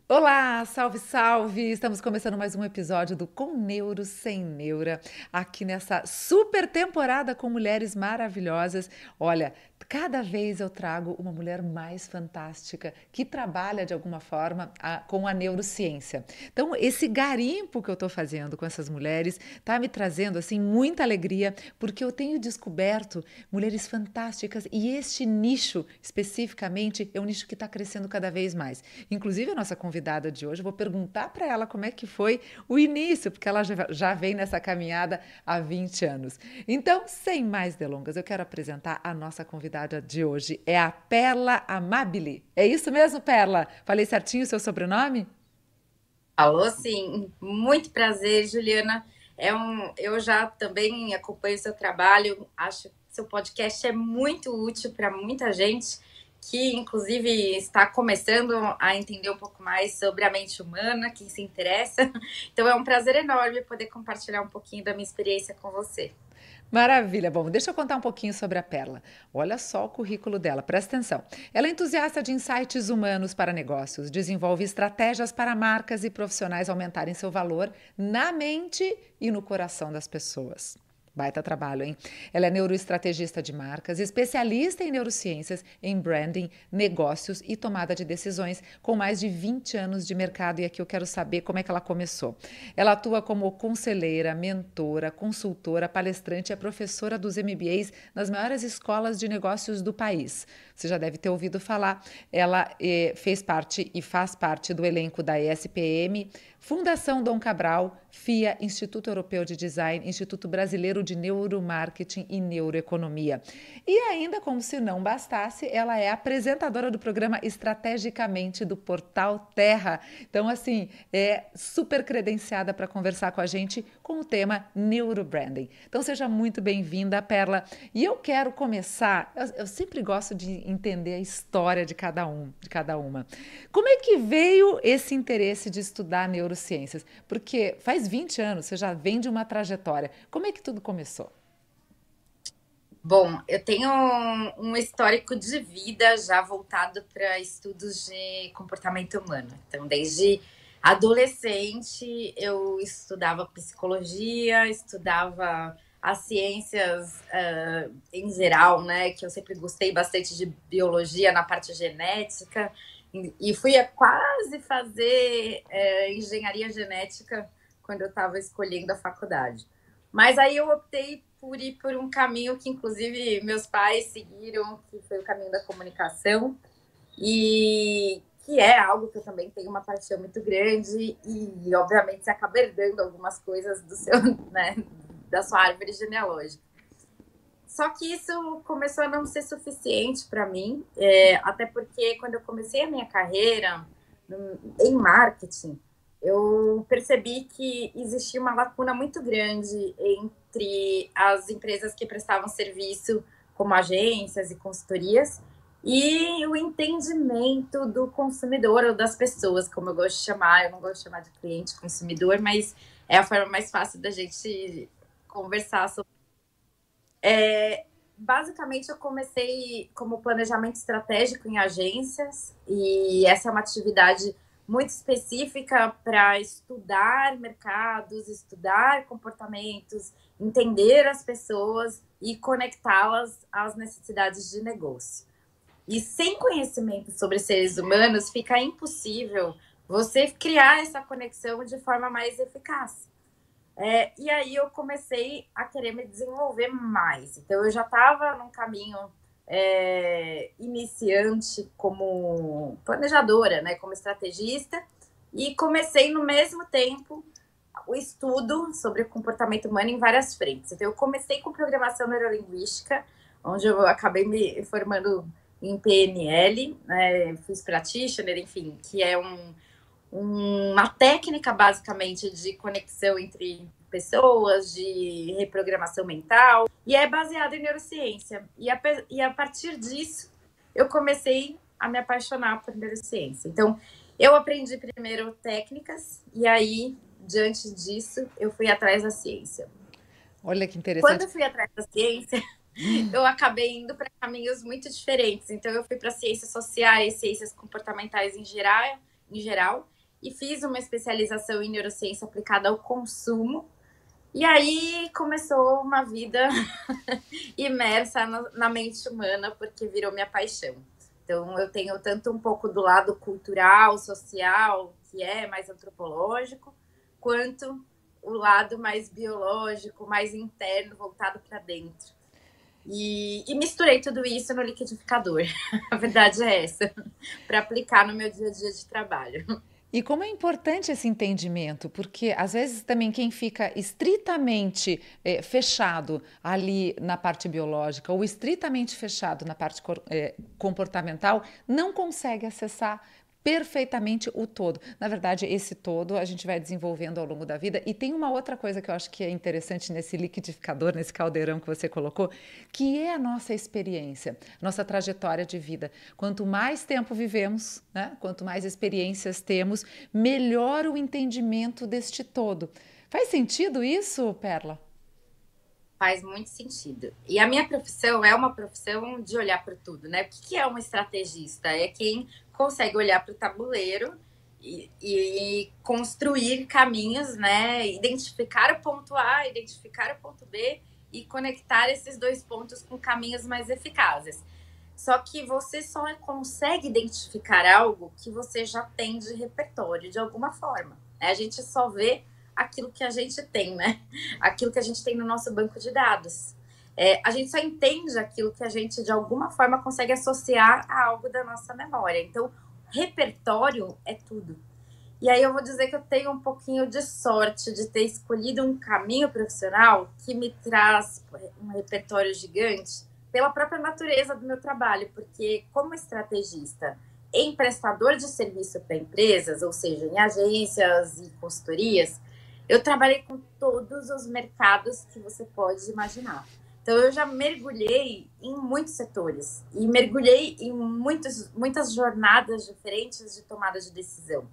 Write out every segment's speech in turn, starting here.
Olá, salve, salve! Estamos começando mais um episódio do Com Neuro Sem Neura, aqui nessa super temporada com mulheres maravilhosas. Olha, cada vez eu trago uma mulher mais fantástica que trabalha de alguma forma com a neurociência. Então, esse garimpo que eu estou fazendo com essas mulheres está me trazendo assim muita alegria, porque eu tenho descoberto mulheres fantásticas e este nicho especificamente é um nicho que está crescendo cada vez mais. Inclusive, a nossa convidada de hoje, eu vou perguntar para ela como é que foi o início, porque ela já vem nessa caminhada há 20 anos. Então, sem mais delongas, eu quero apresentar a nossa convidada de hoje. É a Perla Amabile. É isso mesmo, Perla? Falei certinho o seu sobrenome? Alô, sim, muito prazer, Juliana. Eu já também acompanho o seu trabalho, acho que seu podcast é muito útil para muita gente que, inclusive, está começando a entender um pouco mais sobre a mente humana, quem se interessa. Então, é um prazer enorme poder compartilhar um pouquinho da minha experiência com você. Maravilha. Bom, deixa eu contar um pouquinho sobre a Perla. Olha só o currículo dela, presta atenção. Ela é entusiasta de insights humanos para negócios, desenvolve estratégias para marcas e profissionais aumentarem seu valor na mente e no coração das pessoas. Baita trabalho, hein? Ela é neuroestrategista de marcas, especialista em neurociências, em branding, negócios e tomada de decisões, com mais de 20 anos de mercado. E aqui eu quero saber como é que ela começou. Ela atua como conselheira, mentora, consultora, palestrante e é professora dos MBAs nas maiores escolas de negócios do país. Você já deve ter ouvido falar. Ela fez parte e faz parte do elenco da ESPM, Fundação Dom Cabral, FIA, Instituto Europeu de Design, Instituto Brasileiro de Neuromarketing e Neuroeconomia. E ainda, como se não bastasse, ela é apresentadora do programa Estrategicamente do Portal Terra. Então, assim, é super credenciada para conversar com a gente com o tema Neurobranding. Então, seja muito bem-vinda, Perla. E eu quero começar, eu sempre gosto de entender a história de cada uma. Como é que veio esse interesse de estudar neurociências? Porque faz 20 anos, você já vem de uma trajetória. Como é que tudo começou? Bom, eu tenho um histórico de vida já voltado para estudos de comportamento humano. Então, desde adolescente, eu estudava psicologia, estudava as ciências em geral, né? Que eu sempre gostei bastante de biologia na parte genética. E fui a quase fazer engenharia genética quando eu estava escolhendo a faculdade. Mas aí eu optei por ir por um caminho que, inclusive, meus pais seguiram, que foi o caminho da comunicação, e que é algo que eu também tenho uma paixão muito grande, e obviamente você acaba herdando algumas coisas do seu, né, da sua árvore genealógica. Só que isso começou a não ser suficiente para mim, até porque quando eu comecei a minha carreira em marketing, eu percebi que existia uma lacuna muito grande entre as empresas que prestavam serviço, como agências e consultorias, e o entendimento do consumidor ou das pessoas, como eu gosto de chamar. Eu não gosto de chamar de cliente consumidor, mas é a forma mais fácil da gente conversar sobre. Basicamente, eu comecei como planejamento estratégico em agências, e essa é uma atividade muito específica para estudar mercados, estudar comportamentos, entender as pessoas e conectá-las às necessidades de negócio. E sem conhecimento sobre seres humanos, fica impossível você criar essa conexão de forma mais eficaz. E aí eu comecei a querer me desenvolver mais. Então eu já estava num caminho iniciante como planejadora, né, como estrategista, e comecei no mesmo tempo o estudo sobre o comportamento humano em várias frentes. Então eu comecei com programação neurolinguística, onde eu acabei me formando em PNL, né, fiz practitioner, enfim, que é uma técnica basicamente de conexão entre pessoas, de reprogramação mental, e é baseado em neurociência. E a partir disso, eu comecei a me apaixonar por neurociência. Então, eu aprendi primeiro técnicas, e aí, diante disso, eu fui atrás da ciência. Olha que Quando interessante. eu fui atrás da ciência, eu acabei indo para caminhos muito diferentes. Então, eu fui para ciências sociais, ciências comportamentais em geral, e fiz uma especialização em neurociência aplicada ao consumo. E aí começou uma vida imersa na mente humana, porque virou minha paixão. Então, eu tenho tanto um pouco do lado cultural, social, que é mais antropológico, quanto o lado mais biológico, mais interno, voltado para dentro. E misturei tudo isso no liquidificador. A verdade é essa, para aplicar no meu dia a dia de trabalho. E como é importante esse entendimento, porque às vezes também quem fica estritamente fechado ali na parte biológica ou estritamente fechado na parte comportamental não consegue acessar perfeitamente o todo. Na verdade, esse todo a gente vai desenvolvendo ao longo da vida. E tem uma outra coisa que eu acho que é interessante nesse liquidificador, nesse caldeirão que você colocou, que é a nossa experiência, nossa trajetória de vida. Quanto mais tempo vivemos, né, quanto mais experiências temos, melhor o entendimento deste todo. Faz sentido isso, Perla? Faz muito sentido. E a minha profissão é uma profissão de olhar para tudo, né? O que é um estrategista? É quem consegue olhar para o tabuleiro e construir caminhos, né? Identificar o ponto A, identificar o ponto B e conectar esses dois pontos com caminhos mais eficazes. Só que você só consegue identificar algo que você já tem de repertório de alguma forma. A gente só vê aquilo que a gente tem, né? Aquilo que a gente tem no nosso banco de dados. A gente só entende aquilo que a gente, de alguma forma, consegue associar a algo da nossa memória. Então, repertório é tudo. E aí eu vou dizer que eu tenho um pouquinho de sorte de ter escolhido um caminho profissional que me traz um repertório gigante pela própria natureza do meu trabalho, porque como estrategista em prestador de serviço para empresas, ou seja, em agências e consultorias, eu trabalhei com todos os mercados que você pode imaginar. Então, eu já mergulhei em muitos setores e mergulhei em muitas jornadas diferentes de tomada de decisão.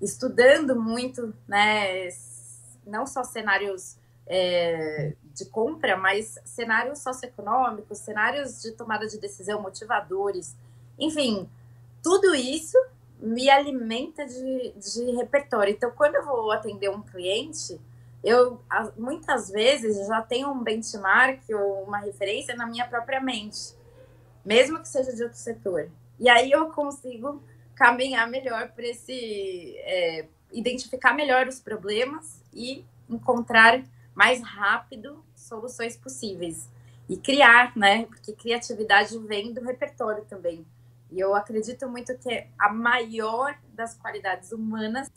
Estudando muito, né, não só cenários de compra, mas cenários socioeconômicos, cenários de tomada de decisão, motivadores. Enfim, tudo isso me alimenta de repertório. Então, quando eu vou atender um cliente, eu muitas vezes já tenho um benchmark ou uma referência na minha própria mente, mesmo que seja de outro setor. E aí eu consigo caminhar melhor para identificar melhor os problemas e encontrar mais rápido soluções possíveis. E criar, né? Porque criatividade vem do repertório também. E eu acredito muito que a maior das qualidades humanas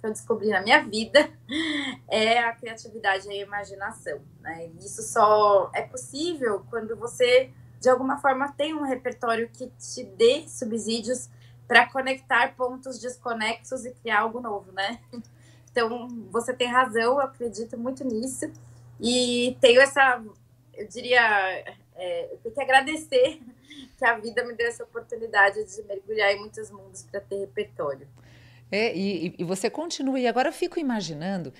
que eu descobri na minha vida é a criatividade e a imaginação, né? Isso só é possível quando você, de alguma forma, tem um repertório que te dê subsídios para conectar pontos desconexos e criar algo novo, né? Então, você tem razão, eu acredito muito nisso. E tenho eu diria, eu tenho que agradecer que a vida me deu essa oportunidade de mergulhar em muitos mundos para ter repertório. E você continua, e agora eu fico imaginando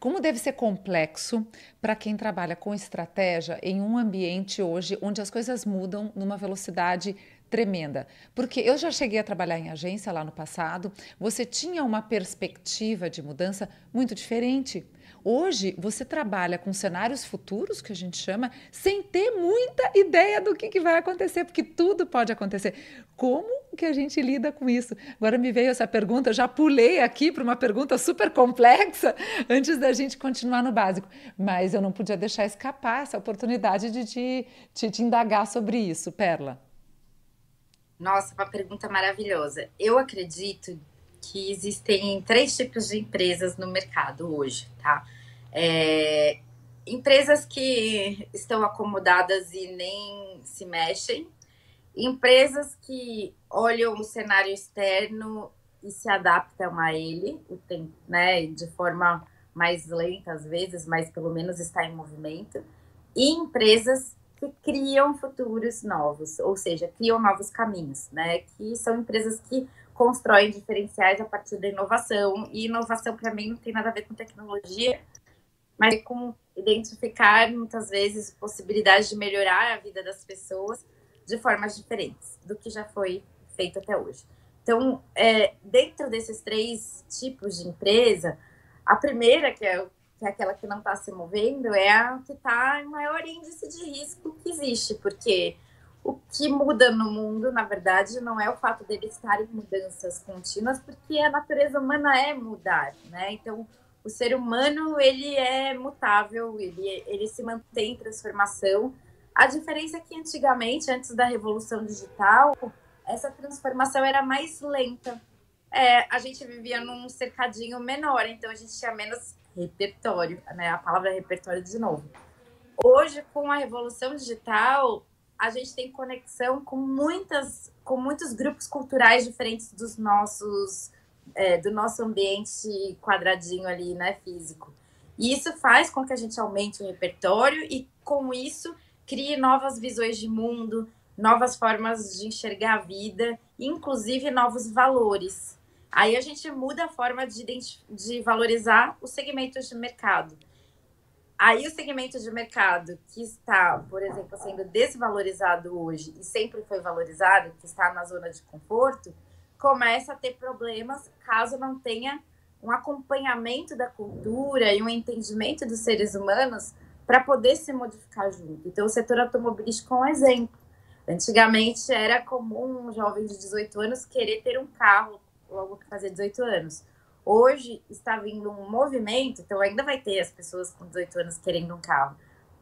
como deve ser complexo para quem trabalha com estratégia em um ambiente hoje onde as coisas mudam numa velocidade tremenda. Porque eu já cheguei a trabalhar em agência lá no passado, você tinha uma perspectiva de mudança muito diferente. Hoje você trabalha com cenários futuros, que a gente chama, sem ter muita ideia do que vai acontecer, porque tudo pode acontecer. Como que a gente lida com isso? Agora me veio essa pergunta, eu já pulei aqui para uma pergunta super complexa antes da gente continuar no básico, mas eu não podia deixar escapar essa oportunidade de te indagar sobre isso, Perla. Nossa, uma pergunta maravilhosa. Eu acredito que existem três tipos de empresas no mercado hoje, tá? Empresas que estão acomodadas e nem se mexem, empresas que olham o cenário externo e se adaptam a ele, né, de forma mais lenta às vezes, mas pelo menos está em movimento, e empresas que criam futuros novos, ou seja, criam novos caminhos, né, que são empresas que constroem diferenciais a partir da inovação, e inovação para mim não tem nada a ver com tecnologia, mas com identificar muitas vezes possibilidades de melhorar a vida das pessoas de formas diferentes do que já foi feito até hoje. Então, dentro desses 3 tipos de empresa, a primeira, que é aquela que não está se movendo, é a que está em maior índice de risco que existe, porque o que muda no mundo, na verdade, não é o fato dele estar em mudanças contínuas, porque a natureza humana é mudar, né? Então, o ser humano, ele é mutável, ele se mantém em transformação. A diferença é que antigamente, antes da Revolução Digital, essa transformação era mais lenta. A gente vivia num cercadinho menor, então a gente tinha menos repertório, né? A palavra é repertório de novo. Hoje, com a revolução digital, a gente tem conexão com muitos grupos culturais diferentes do nosso ambiente quadradinho ali, né, físico. E isso faz com que a gente aumente o repertório e, com isso, crie novas visões de mundo, novas formas de enxergar a vida, inclusive novos valores. Aí a gente muda a forma de valorizar os segmentos de mercado. Aí o segmento de mercado que está, por exemplo, sendo desvalorizado hoje e sempre foi valorizado, que está na zona de conforto, começa a ter problemas caso não tenha um acompanhamento da cultura e um entendimento dos seres humanos para poder se modificar junto. Então, o setor automobilístico é um exemplo. Antigamente era comum um jovem de 18 anos querer ter um carro logo que fazia 18 anos. Hoje está vindo um movimento, então ainda vai ter as pessoas com 18 anos querendo um carro,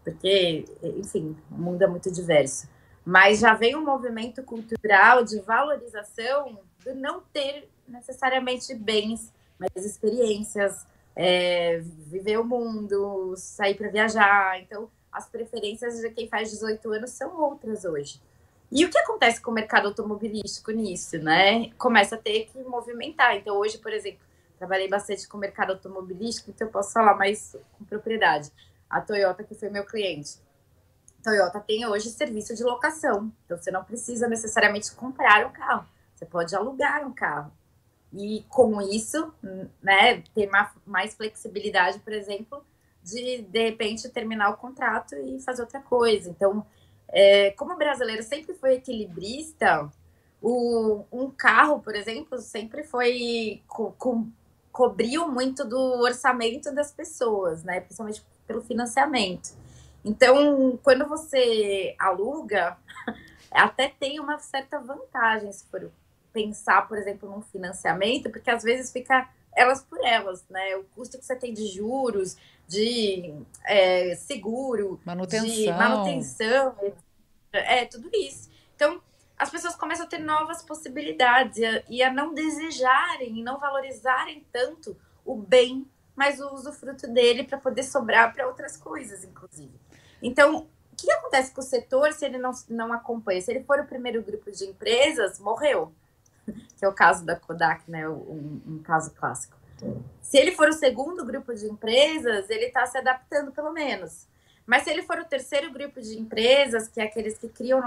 porque, enfim, o mundo é muito diverso. Mas já vem um movimento cultural de valorização do não ter necessariamente bens, mas experiências, viver o mundo, sair para viajar. Então, as preferências de quem faz 18 anos são outras hoje. E o que acontece com o mercado automobilístico nisso, né? Começa a ter que movimentar. Então, hoje, por exemplo, trabalhei bastante com o mercado automobilístico, então eu posso falar mais com propriedade. A Toyota, que foi meu cliente. A Toyota tem hoje serviço de locação. Então, você não precisa necessariamente comprar um carro. Você pode alugar um carro. E, com isso, né, ter mais flexibilidade, por exemplo, de repente, terminar o contrato e fazer outra coisa. Então, como o brasileiro sempre foi equilibrista, um carro, por exemplo, sempre foi cobriu muito do orçamento das pessoas, né? Principalmente pelo financiamento. Então, quando você aluga, até tem uma certa vantagem se for pensar, por exemplo, num financiamento, porque às vezes fica elas por elas, né? O custo que você tem de juros, de seguro, de manutenção, tudo isso. Então, as pessoas começam a ter novas possibilidades e a não desejarem e não valorizarem tanto o bem, mas o usufruto dele para poder sobrar para outras coisas, inclusive. Então, o que acontece com o setor se ele não acompanha? Se ele for o primeiro grupo de empresas, morreu. Que é o caso da Kodak, né? Um caso clássico. Se ele for o segundo grupo de empresas, ele está se adaptando pelo menos. Mas se ele for o terceiro grupo de empresas, que é aqueles que criam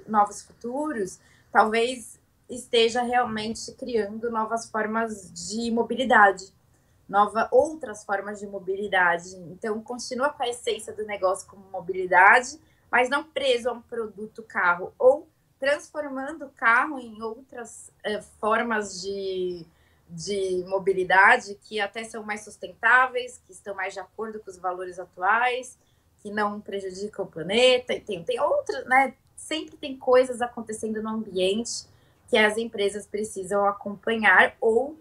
novos futuros, talvez esteja realmente criando novas formas de mobilidade, outras formas de mobilidade. Então, continua com a essência do negócio como mobilidade, mas não preso a um produto carro, ou transformando o carro em outras formas de mobilidade que até são mais sustentáveis, que estão mais de acordo com os valores atuais, que não prejudicam o planeta. E tem outras, né? Sempre tem coisas acontecendo no ambiente que as empresas precisam acompanhar ou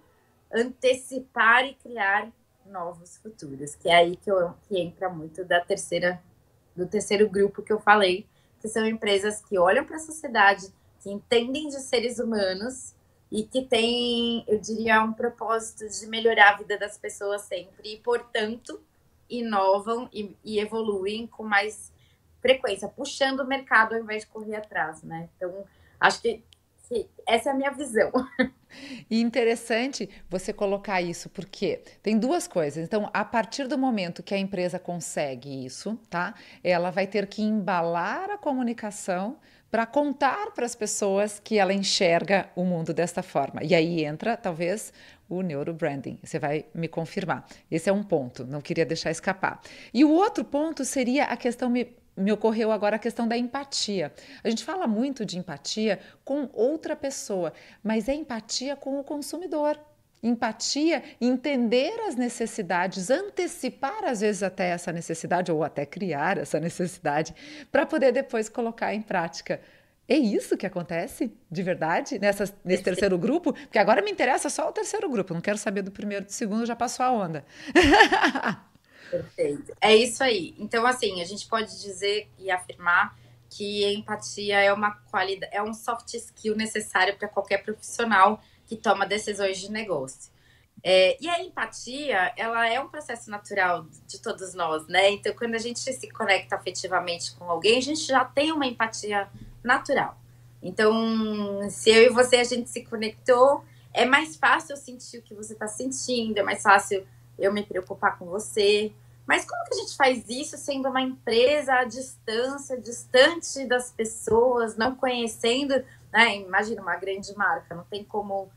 antecipar e criar novos futuros, que é aí que entra muito do terceiro grupo que eu falei, que são empresas que olham para a sociedade, que entendem de seres humanos e que têm, eu diria, um propósito de melhorar a vida das pessoas sempre e, portanto, inovam e evoluem com mais frequência, puxando o mercado ao invés de correr atrás, né? Então, acho que essa é a minha visão. E interessante você colocar isso, porque tem duas coisas. Então, a partir do momento que a empresa consegue isso, tá? Ela vai ter que embalar a comunicação para contar para as pessoas que ela enxerga o mundo desta forma. E aí entra, talvez, o neurobranding. Você vai me confirmar. Esse é um ponto, não queria deixar escapar. E o outro ponto seria a questão me ocorreu agora a questão da empatia. A gente fala muito de empatia com outra pessoa, mas é empatia com o consumidor. Empatia, entender as necessidades, antecipar às vezes até essa necessidade ou até criar essa necessidade para poder depois colocar em prática. É isso que acontece de verdade nesse terceiro grupo? Porque agora me interessa só o terceiro grupo, não quero saber do primeiro, do segundo, já passou a onda. Perfeito. É isso aí. Então, assim, a gente pode dizer e afirmar que a empatia é uma qualidade, é um soft skill necessário para qualquer profissional que toma decisões de negócio. E a empatia, ela é um processo natural de todos nós, né? Então, quando a gente se conecta afetivamente com alguém, a gente já tem uma empatia natural. Então, se eu e você, a gente se conectou, é mais fácil eu sentir o que você está sentindo, é mais fácil eu me preocupar com você. Mas como que a gente faz isso sendo uma empresa à distância, distante das pessoas, não conhecendo, né? Imagina uma grande marca, não tem como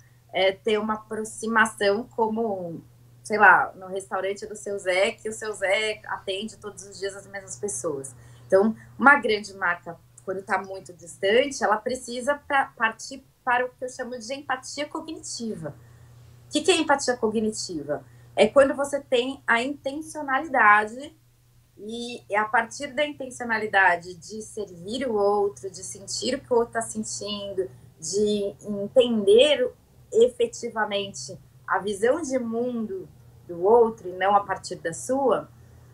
ter uma aproximação como, sei lá, no restaurante do Seu Zé, que o Seu Zé atende todos os dias as mesmas pessoas. Então, uma grande marca, quando está muito distante, ela precisa partir para o que eu chamo de empatia cognitiva. O que é empatia cognitiva? É quando você tem a intencionalidade e a partir da intencionalidade de servir o outro, de sentir o que o outro está sentindo, de entender efetivamente a visão de mundo do outro e não a partir da sua,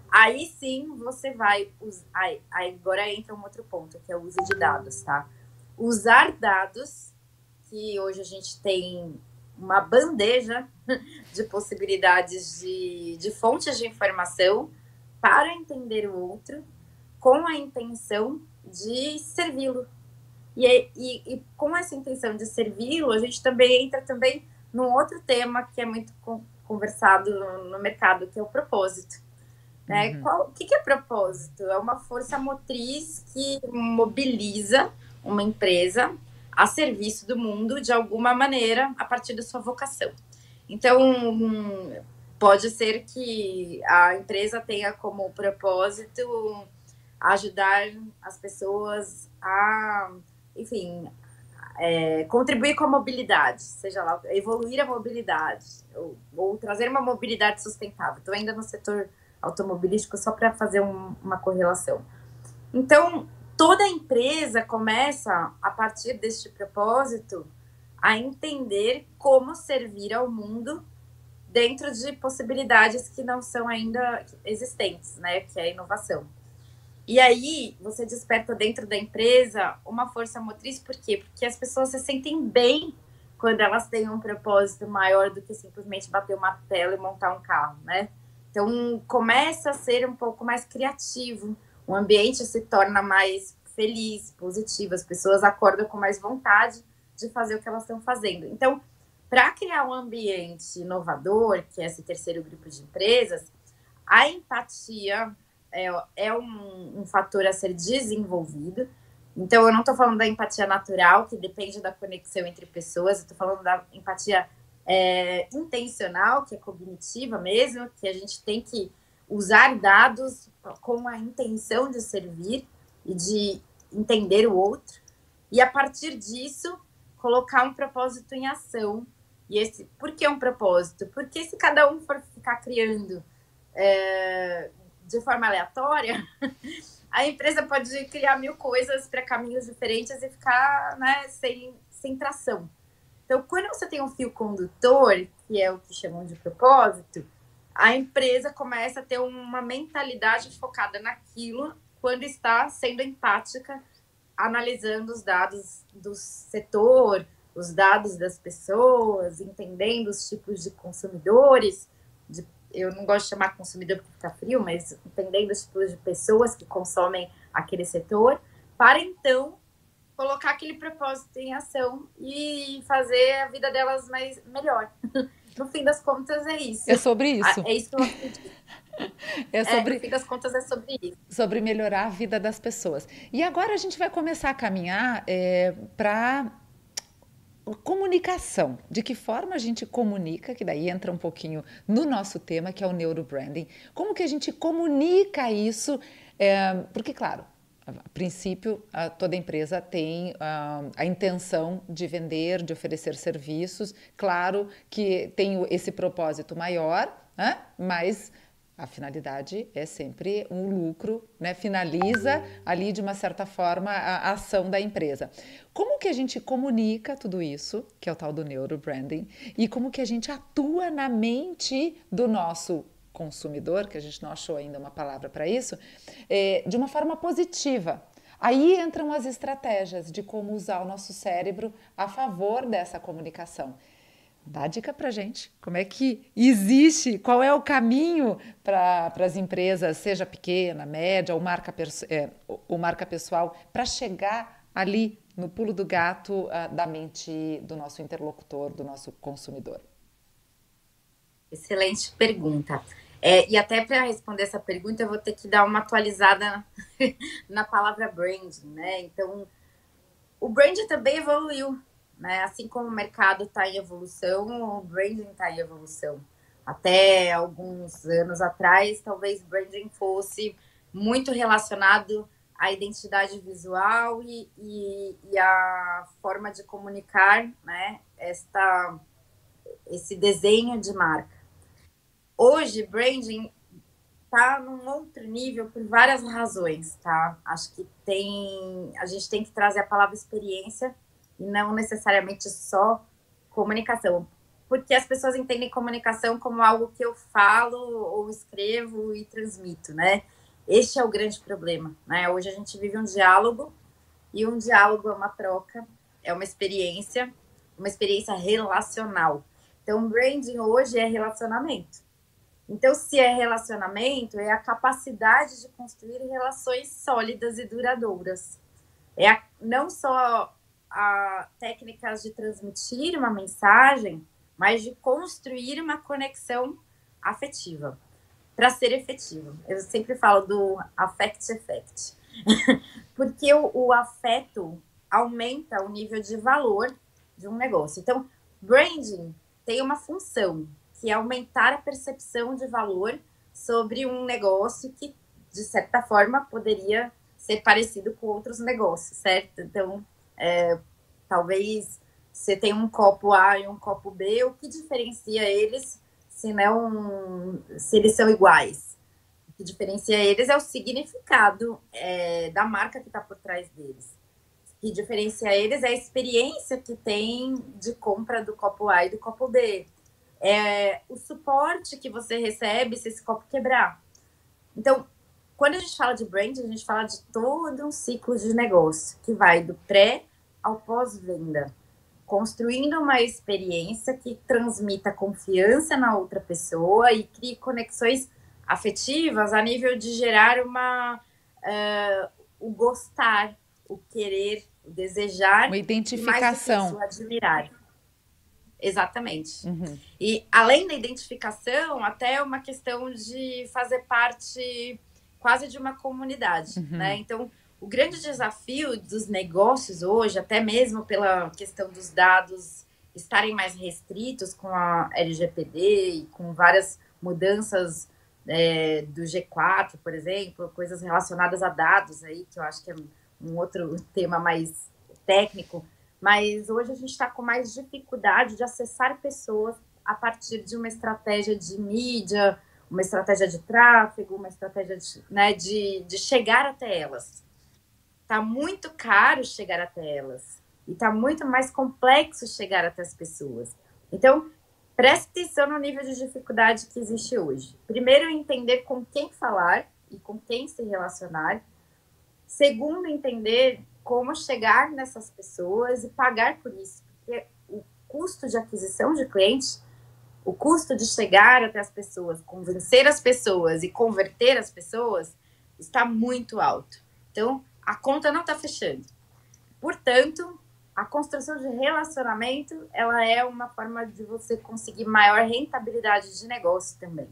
aí sim você vai usar. Aí agora entra um outro ponto, que é o uso de dados, tá? Usar dados, que hoje a gente tem uma bandeja de possibilidades de fontes de informação para entender o outro com a intenção de servi-lo. E com essa intenção de servi-lo, a gente também entra também num outro tema que é muito conversado no mercado, que é o propósito. Né? O que é propósito? É uma força motriz que mobiliza uma empresa a serviço do mundo de alguma maneira a partir da sua vocação. Então, pode ser que a empresa tenha como propósito ajudar as pessoas a, enfim, contribuir com a mobilidade, seja lá, evoluir a mobilidade, ou trazer uma mobilidade sustentável. Estou ainda no setor automobilístico só para fazer uma correlação. Então, toda empresa começa, a partir deste propósito, a entender como servir ao mundo dentro de possibilidades que não são ainda existentes, né? Que é a inovação. E aí, você desperta dentro da empresa uma força motriz, por quê? Porque as pessoas se sentem bem quando elas têm um propósito maior do que simplesmente bater uma tela e montar um carro, né? Então, começa a ser um pouco mais criativo, o ambiente se torna mais feliz, positivo, as pessoas acordam com mais vontade de fazer o que elas estão fazendo. Então, para criar um ambiente inovador, que é esse terceiro grupo de empresas, a empatia é um fator a ser desenvolvido. Então, eu não estou falando da empatia natural, que depende da conexão entre pessoas, eu estou falando da empatia intencional, que é cognitiva mesmo, que a gente tem que usar dados com a intenção de servir e de entender o outro, e a partir disso, colocar um propósito em ação. E por que um propósito? Porque se cada um for ficar criando de forma aleatória, a empresa pode criar 1000 coisas para caminhos diferentes e ficar, né, sem tração. Então, quando você tem um fio condutor, que é o que chamam de propósito, a empresa começa a ter uma mentalidade focada naquilo quando está sendo empática, analisando os dados do setor, os dados das pessoas, entendendo os tipos de consumidores, eu não gosto de chamar consumidor porque fica frio, mas entendendo os tipos de pessoas que consomem aquele setor, para então colocar aquele propósito em ação e fazer a vida delas melhor. No fim das contas, é isso. É sobre isso. É isso que eu acredito. No fim das contas, é sobre isso. Sobre melhorar a vida das pessoas. E agora a gente vai começar a caminhar para comunicação. De que forma a gente comunica, que daí entra um pouquinho no nosso tema, que é o neurobranding. Como que a gente comunica isso? Porque, claro, A princípio, toda empresa tem a intenção de vender, de oferecer serviços. Claro que tem esse propósito maior, né? Mas a finalidade é sempre um lucro, né? Finaliza ali, de uma certa forma, a ação da empresa. Como que a gente comunica tudo isso, que é o tal do neurobranding, e como que a gente atua na mente do nosso consumidor, que a gente não achou ainda uma palavra para isso, de uma forma positiva. Aí entram as estratégias de como usar o nosso cérebro a favor dessa comunicação. Dá dica para gente. Como é que existe? Qual é o caminho para as empresas, seja pequena, média ou marca pessoal, para chegar ali no pulo do gato da mente do nosso interlocutor, do nosso consumidor? Excelente pergunta. E até para responder essa pergunta, eu vou ter que dar uma atualizada na palavra branding, né? Então, o branding também evoluiu, né? Assim como o mercado está em evolução, o branding está em evolução. Até alguns anos atrás, talvez branding fosse muito relacionado à identidade visual e à forma de comunicar, né? Esse desenho de marca. Hoje, branding tá num outro nível por várias razões, tá? Acho que a gente tem que trazer a palavra experiência e não necessariamente só comunicação. Porque as pessoas entendem comunicação como algo que eu falo ou escrevo e transmito, né? Este é o grande problema, né? Hoje a gente vive um diálogo e um diálogo é uma troca, é uma experiência relacional. Então, branding hoje é relacionamento. Então, se é relacionamento, é a capacidade de construir relações sólidas e duradouras. Não só técnicas de transmitir uma mensagem, mas de construir uma conexão afetiva, para ser efetivo. Eu sempre falo do affect effect, porque o afeto aumenta o nível de valor de um negócio. Então, branding tem uma função, que é aumentar a percepção de valor sobre um negócio que, de certa forma, poderia ser parecido com outros negócios, certo? Então, talvez você tenha um copo A e um copo B, o que diferencia eles se eles são iguais? O que diferencia eles é o significado da marca que está por trás deles. O que diferencia eles é a experiência que tem de compra do copo A e do copo B. O suporte que você recebe se esse copo quebrar. Então, quando a gente fala de branding, a gente fala de todo um ciclo de negócio, que vai do pré ao pós-venda, construindo uma experiência que transmita confiança na outra pessoa e crie conexões afetivas a nível de gerar o gostar, o querer, o desejar, Uma identificação. identificação. E mais do que isso, admirar. Exatamente. Uhum. E além da identificação, até uma questão de fazer parte quase de uma comunidade, né? Então, o grande desafio dos negócios hoje, até mesmo pela questão dos dados estarem mais restritos com a LGPD e com várias mudanças do G4, por exemplo, coisas relacionadas a dados aí, que eu acho que é um outro tema mais técnico, mas hoje a gente está com mais dificuldade de acessar pessoas a partir de uma estratégia de mídia, uma estratégia de tráfego, uma estratégia de chegar até elas. Está muito caro chegar até elas. E está muito mais complexo chegar até as pessoas. Então, preste atenção no nível de dificuldade que existe hoje. Primeiro, entender com quem falar e com quem se relacionar. Segundo, entender como chegar nessas pessoas e pagar por isso. Porque o custo de aquisição de clientes, o custo de chegar até as pessoas, convencer as pessoas e converter as pessoas está muito alto. Então, a conta não está fechando. Portanto, a construção de relacionamento, ela é uma forma de você conseguir maior rentabilidade de negócio também.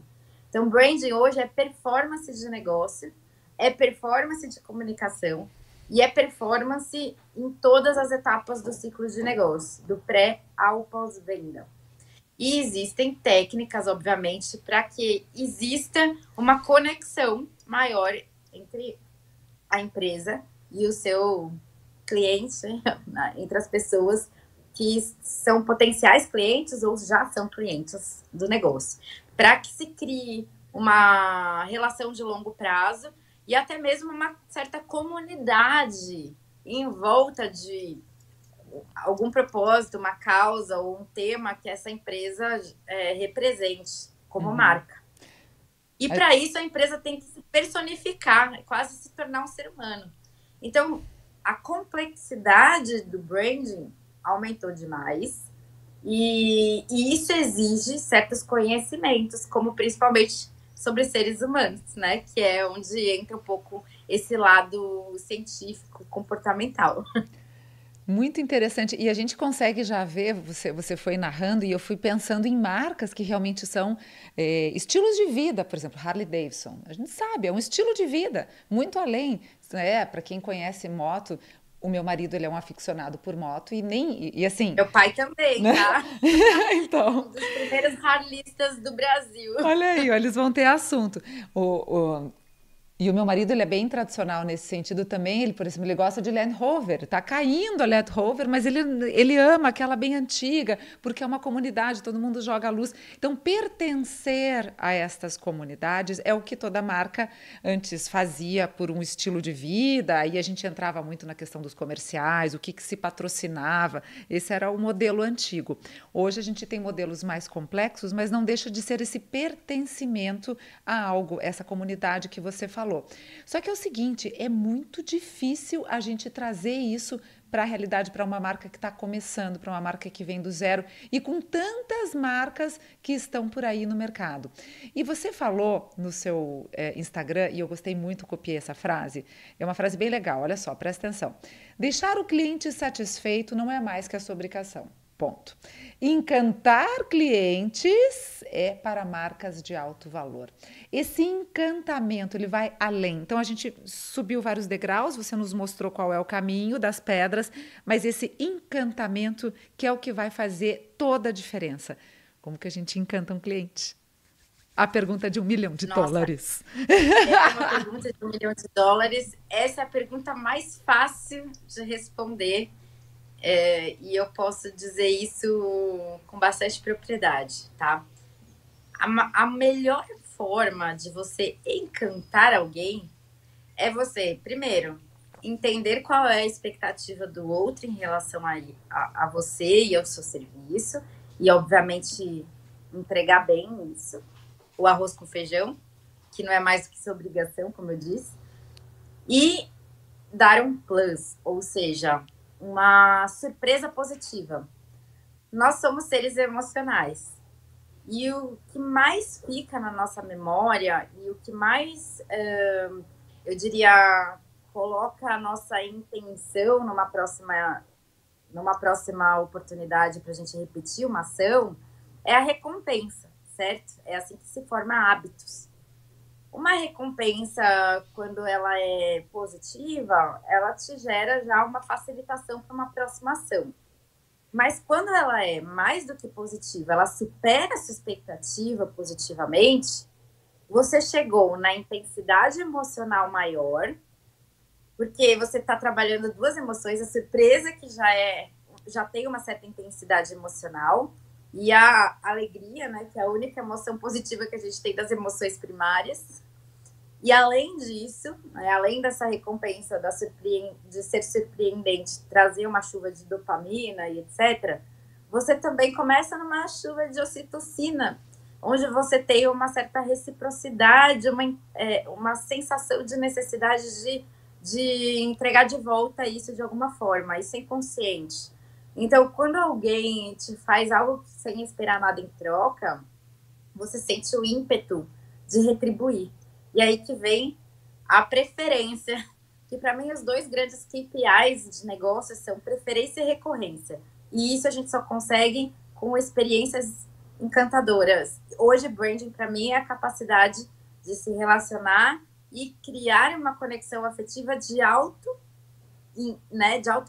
Então, branding hoje é performance de negócio, é performance de comunicação e é performance em todas as etapas do ciclo de negócio, do pré ao pós-venda. E existem técnicas, obviamente, para que exista uma conexão maior entre a empresa e o seu cliente, né, entre as pessoas que são potenciais clientes ou já são clientes do negócio, para que se crie uma relação de longo prazo e até mesmo uma certa comunidade em volta de algum propósito, uma causa ou um tema que essa empresa represente como marca. E para isso a empresa tem que se personificar, quase se tornar um ser humano. Então, a complexidade do branding aumentou demais e isso exige certos conhecimentos, como principalmente sobre seres humanos, né? Que é onde entra um pouco esse lado científico, comportamental. Muito interessante. E a gente consegue já ver, você foi narrando, e eu fui pensando em marcas que realmente são estilos de vida, por exemplo, Harley Davidson. A gente sabe, é um estilo de vida, muito além. Para quem conhece moto, o meu marido ele é um aficionado por moto e assim. Meu pai também, Né? tá? Então, Um dos primeiros harlistas do Brasil. olha aí, eles vão ter assunto. E o meu marido, ele é bem tradicional nesse sentido também. Ele, por exemplo, ele gosta de Land Rover. Tá caindo a Land Rover, mas ele ama aquela bem antiga, porque é uma comunidade, todo mundo joga a luz. Então, pertencer a estas comunidades é o que toda marca antes fazia por um estilo de vida. Aí a gente entrava muito na questão dos comerciais, o que se patrocinava. Esse era o modelo antigo. Hoje a gente tem modelos mais complexos, mas não deixa de ser esse pertencimento a algo, essa comunidade que você falou. Só que é o seguinte, é muito difícil a gente trazer isso para a realidade, para uma marca que está começando, para uma marca que vem do zero e com tantas marcas que estão por aí no mercado. E você falou no seu Instagram, e eu gostei muito, copiei essa frase, é uma frase bem legal, olha só, presta atenção. Deixar o cliente satisfeito não é mais que a sua obrigação. Ponto. Encantar clientes é para marcas de alto valor. Esse encantamento, ele vai além. Então, a gente subiu vários degraus, você nos mostrou qual é o caminho das pedras, mas esse encantamento que é o que vai fazer toda a diferença. Como que a gente encanta um cliente? A pergunta de $1 milhão. Nossa, é uma pergunta de $1 milhão. Essa é a pergunta mais fácil de responder. E eu posso dizer isso com bastante propriedade, tá? A melhor forma de você encantar alguém é você, primeiro, entender qual é a expectativa do outro em relação a você e ao seu serviço, e obviamente entregar bem isso, o arroz com feijão, que não é mais do que sua obrigação, como eu disse, e dar um plus, ou seja, uma surpresa positiva. Nós somos seres emocionais. E o que mais fica na nossa memória e o que mais, eu diria, coloca a nossa intenção numa próxima oportunidade para a gente repetir uma ação é a recompensa, certo? É assim que se forma hábitos. Uma recompensa, quando ela é positiva, ela te gera já uma facilitação para uma próxima ação. Mas quando ela é mais do que positiva, ela supera a sua expectativa positivamente, você chegou na intensidade emocional maior, porque você está trabalhando duas emoções, a surpresa que já tem uma certa intensidade emocional, e a alegria, né, que é a única emoção positiva que a gente tem das emoções primárias. E além disso, né, além dessa recompensa de ser surpreendente, trazer uma chuva de dopamina e etc., você também começa numa chuva de ocitocina, onde você tem uma certa reciprocidade, uma sensação de necessidade de entregar de volta isso de alguma forma, isso é inconsciente. Então, quando alguém te faz algo sem esperar nada em troca, você sente o ímpeto de retribuir. E aí que vem a preferência, que para mim os dois grandes KPIs de negócio são preferência e recorrência. E isso a gente só consegue com experiências encantadoras. Hoje, branding para mim é a capacidade de se relacionar e criar uma conexão afetiva de alto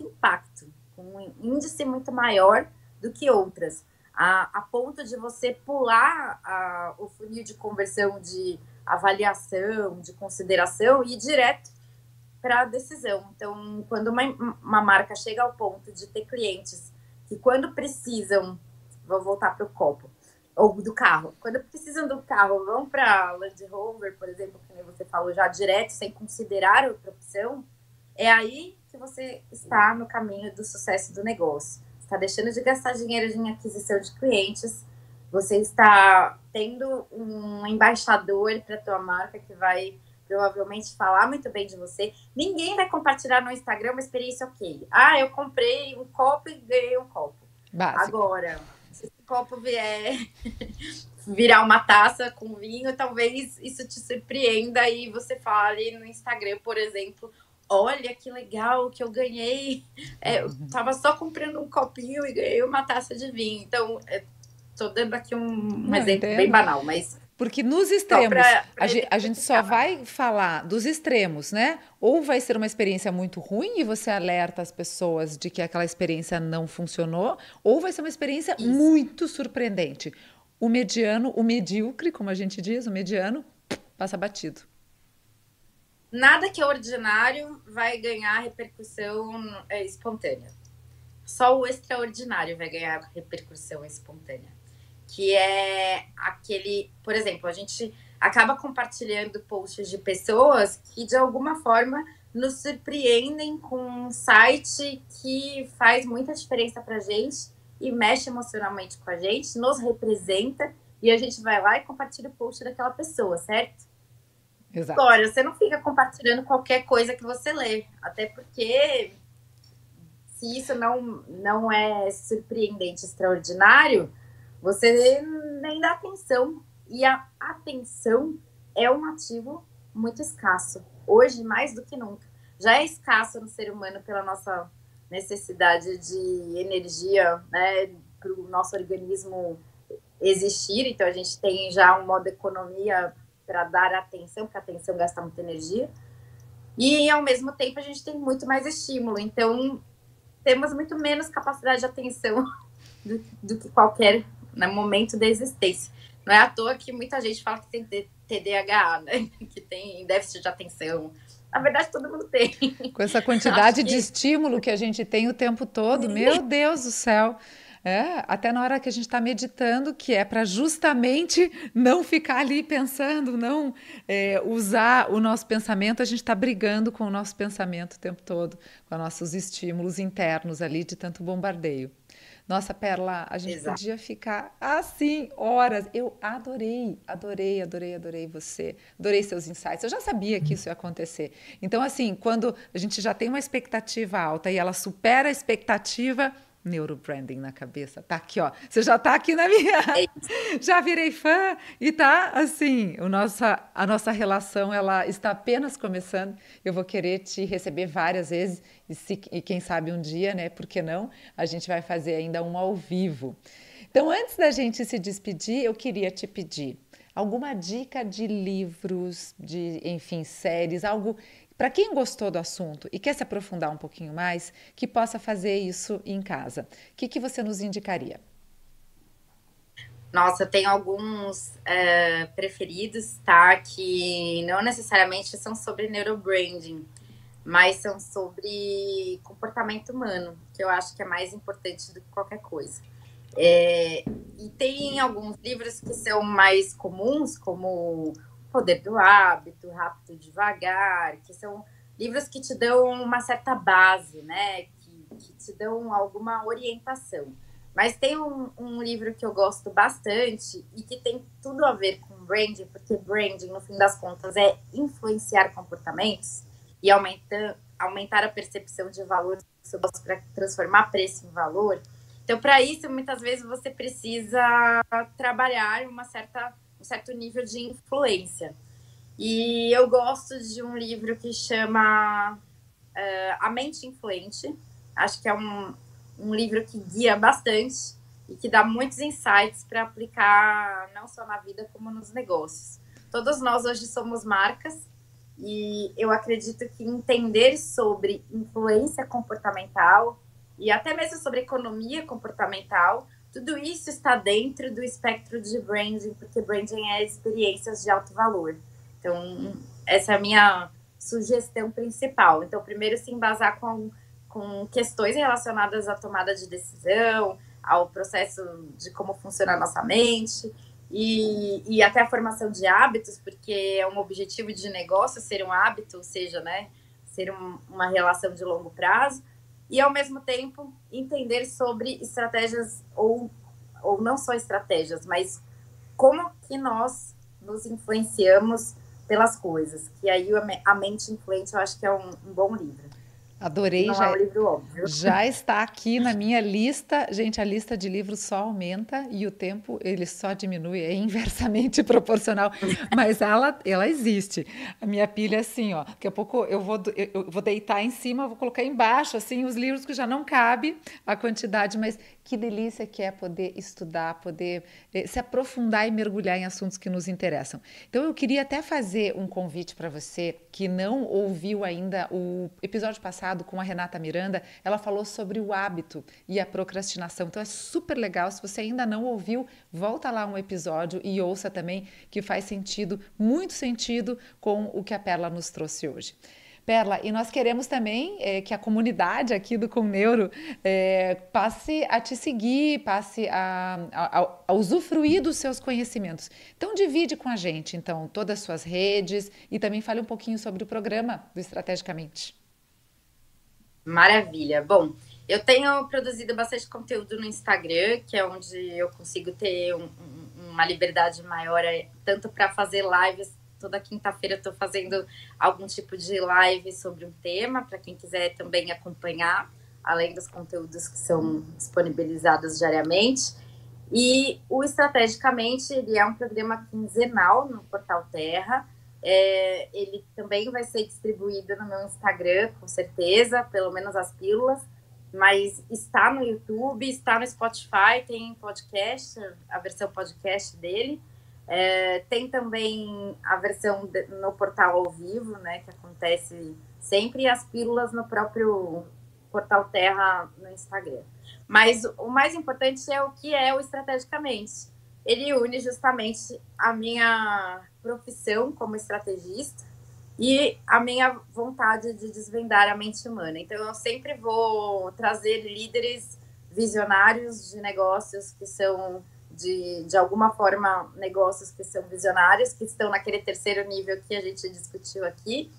impacto, com um índice muito maior do que outras, a ponto de você pular o funil de conversão de avaliação, de consideração e ir direto para a decisão. Então, quando uma marca chega ao ponto de ter clientes que quando precisam, vou voltar para o copo, ou do carro, quando precisam do carro, vão para Land Rover, por exemplo, que nem você falou, já direto, sem considerar outra opção, é aí que você está no caminho do sucesso do negócio. Você está deixando de gastar dinheiro em aquisição de clientes, você está tendo um embaixador para a tua marca que vai provavelmente falar muito bem de você. Ninguém vai compartilhar no Instagram uma experiência ok. Ah, eu comprei um copo e ganhei um copo. Básico. Agora, se esse copo virar uma taça com vinho, talvez isso te surpreenda e você fale no Instagram, por exemplo, olha que legal que eu ganhei. Eu estava só comprando um copinho e ganhei uma taça de vinho. Então, estou dando aqui um exemplo bem banal, mas... Porque nos extremos, a gente só vai falar dos extremos, né? Ou vai ser uma experiência muito ruim e você alerta as pessoas de que aquela experiência não funcionou, ou vai ser uma experiência muito surpreendente. O mediano, o medíocre, como a gente diz, o mediano, passa batido. Nada que é ordinário vai ganhar repercussão espontânea. Só o extraordinário vai ganhar repercussão espontânea. Que é aquele, por exemplo, a gente acaba compartilhando posts de pessoas que de alguma forma nos surpreendem com um site que faz muita diferença pra gente e mexe emocionalmente com a gente, nos representa e a gente vai lá e compartilha o post daquela pessoa, certo? Exato. Agora, você não fica compartilhando qualquer coisa que você lê, até porque se isso não é surpreendente, extraordinário, você nem dá atenção. E a atenção é um ativo muito escasso. Hoje, mais do que nunca. Já é escasso no ser humano pela nossa necessidade de energia, né, para o nosso organismo existir. Então, a gente tem já um modo economia para dar atenção, porque a atenção gasta muita energia. E, ao mesmo tempo, a gente tem muito mais estímulo. Então, temos muito menos capacidade de atenção do que qualquer momento da existência. Não é à toa que muita gente fala que tem TDAH, né? Que tem déficit de atenção. Na verdade, todo mundo tem. Com essa quantidade de estímulo que a gente tem o tempo todo, meu Deus do céu. Até na hora que a gente está meditando, que é para justamente não ficar ali pensando, não usar o nosso pensamento, a gente está brigando com o nosso pensamento o tempo todo, com os nossos estímulos internos ali de tanto bombardeio. Nossa, Perla, a gente podia ficar assim horas. Eu adorei você. Adorei seus insights. Eu já sabia que isso ia acontecer. Então, assim, quando a gente já tem uma expectativa alta e ela supera a expectativa, neurobranding na cabeça. Tá aqui, ó. Você já tá aqui na minha... Já virei fã e tá, assim, a nossa relação, ela está apenas começando. Eu vou querer te receber várias vezes e quem sabe um dia, né, por que não, a gente vai fazer ainda um ao vivo. Então, antes da gente se despedir, eu queria te pedir alguma dica de livros, de, enfim, séries, algo... Para quem gostou do assunto e quer se aprofundar um pouquinho mais, que possa fazer isso em casa. O que você nos indicaria? Nossa, eu tenho alguns preferidos, tá? Que não necessariamente são sobre neurobranding, mas são sobre comportamento humano, que eu acho que é mais importante do que qualquer coisa. E tem alguns livros que são mais comuns, como Poder do Hábito, Rápido e Devagar, que são livros que te dão uma certa base, né? Que te dão alguma orientação. Mas tem um livro que eu gosto bastante e que tem tudo a ver com branding, porque branding, no fim das contas, é influenciar comportamentos e aumentar a percepção de valor para transformar preço em valor. Então, para isso, muitas vezes você precisa trabalhar um certo nível de influência. E eu gosto de um livro que chama A Mente Influente. Acho que é um livro que guia bastante e que dá muitos insights para aplicar não só na vida, como nos negócios. Todos nós hoje somos marcas e eu acredito que entender sobre influência comportamental e até mesmo sobre economia comportamental, tudo isso está dentro do espectro de branding, porque branding é experiências de alto valor. Então, essa é a minha sugestão principal. Então, primeiro se embasar com questões relacionadas à tomada de decisão, ao processo de como funciona a nossa mente e até a formação de hábitos, porque é um objetivo de negócio ser um hábito, ou seja, né, ser uma relação de longo prazo, e ao mesmo tempo entender sobre estratégias ou não só estratégias, mas como que nós nos influenciamos pelas coisas, que aí a mente influente eu acho que é um bom livro. Adorei, Não é um livro óbvio. já está aqui na minha lista. Gente, a lista de livros só aumenta e o tempo ele só diminui, é inversamente proporcional, mas ela existe. A minha pilha assim, ó, daqui a pouco eu vou deitar em cima, vou colocar embaixo assim os livros que já não cabe a quantidade, mas que delícia que é poder estudar, poder se aprofundar e mergulhar em assuntos que nos interessam. Então eu queria até fazer um convite para você que não ouviu ainda o episódio passado com a Renata Miranda. Ela falou sobre o hábito e a procrastinação. Então é super legal. Se você ainda não ouviu, volta lá um episódio e ouça também, que faz sentido, muito sentido com o que a Perla nos trouxe hoje. Perla, e nós queremos também que a comunidade aqui do Conneuro passe a te seguir, passe a usufruir dos seus conhecimentos. Então, divide com a gente, então, todas as suas redes e também fale um pouquinho sobre o programa do Estrategicamente. Maravilha. Bom, eu tenho produzido bastante conteúdo no Instagram, que é onde eu consigo ter uma liberdade maior, tanto para fazer lives. Toda quinta-feira eu estou fazendo algum tipo de live sobre um tema, para quem quiser também acompanhar, além dos conteúdos que são disponibilizados diariamente. E o Estrategicamente, ele é um programa quinzenal no Portal Terra. Ele também vai ser distribuído no meu Instagram, com certeza, pelo menos as pílulas, mas está no YouTube, está no Spotify, tem podcast, a versão podcast dele. Tem também a versão no portal ao vivo, né, que acontece sempre, e as pílulas no próprio Portal Terra no Instagram. Mas o mais importante é o que é o Estrategicamente. Ele une justamente a minha profissão como estrategista e a minha vontade de desvendar a mente humana. Então, eu sempre vou trazer líderes visionários de negócios que são de alguma forma, negócios que são visionários, que estão naquele terceiro nível que a gente discutiu aqui,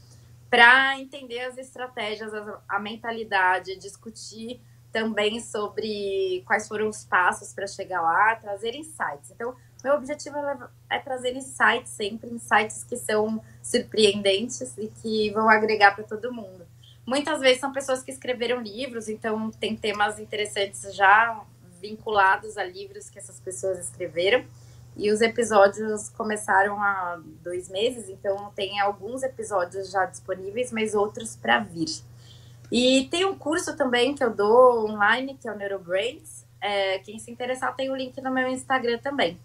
para entender as estratégias, a mentalidade, discutir também sobre quais foram os passos para chegar lá, trazer insights. Então, meu objetivo é trazer insights sempre, insights que são surpreendentes e que vão agregar para todo mundo. Muitas vezes são pessoas que escreveram livros, então tem temas interessantes já vinculados a livros que essas pessoas escreveram. E os episódios começaram há 2 meses, então tem alguns episódios já disponíveis, mas outros para vir. E tem um curso também que eu dou online, que é o Neurobrains. Quem se interessar tem o link no meu Instagram também.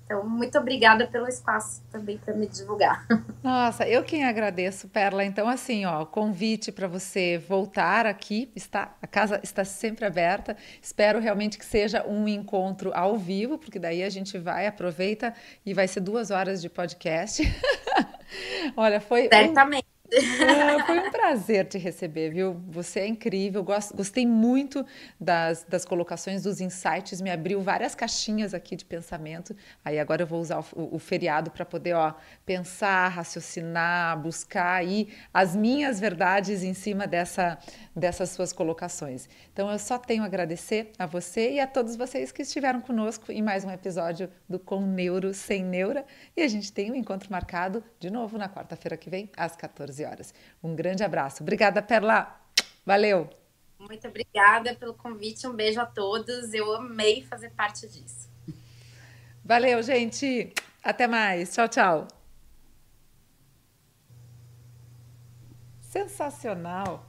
Então, muito obrigada pelo espaço também para me divulgar. Nossa, eu quem agradeço, Perla. Então, assim, ó, convite para você voltar aqui. A casa está sempre aberta. Espero realmente que seja um encontro ao vivo, porque daí a gente aproveita e vai ser 2 horas de podcast. Olha, Certamente. Foi um prazer te receber, viu? Você é incrível, gostei muito das colocações, dos insights, me abriu várias caixinhas aqui de pensamento. Aí agora eu vou usar o feriado para poder, ó, pensar, raciocinar, buscar aí as minhas verdades em cima dessas suas colocações. Então eu só tenho a agradecer a você e a todos vocês que estiveram conosco em mais um episódio do Com Neuro Sem Neura. E a gente tem um encontro marcado de novo na quarta-feira que vem, às 14 horas. Um grande abraço. Obrigada, Perla. Valeu. Muito obrigada pelo convite. Um beijo a todos. Eu amei fazer parte disso. Valeu, gente. Até mais. Tchau, tchau. Sensacional.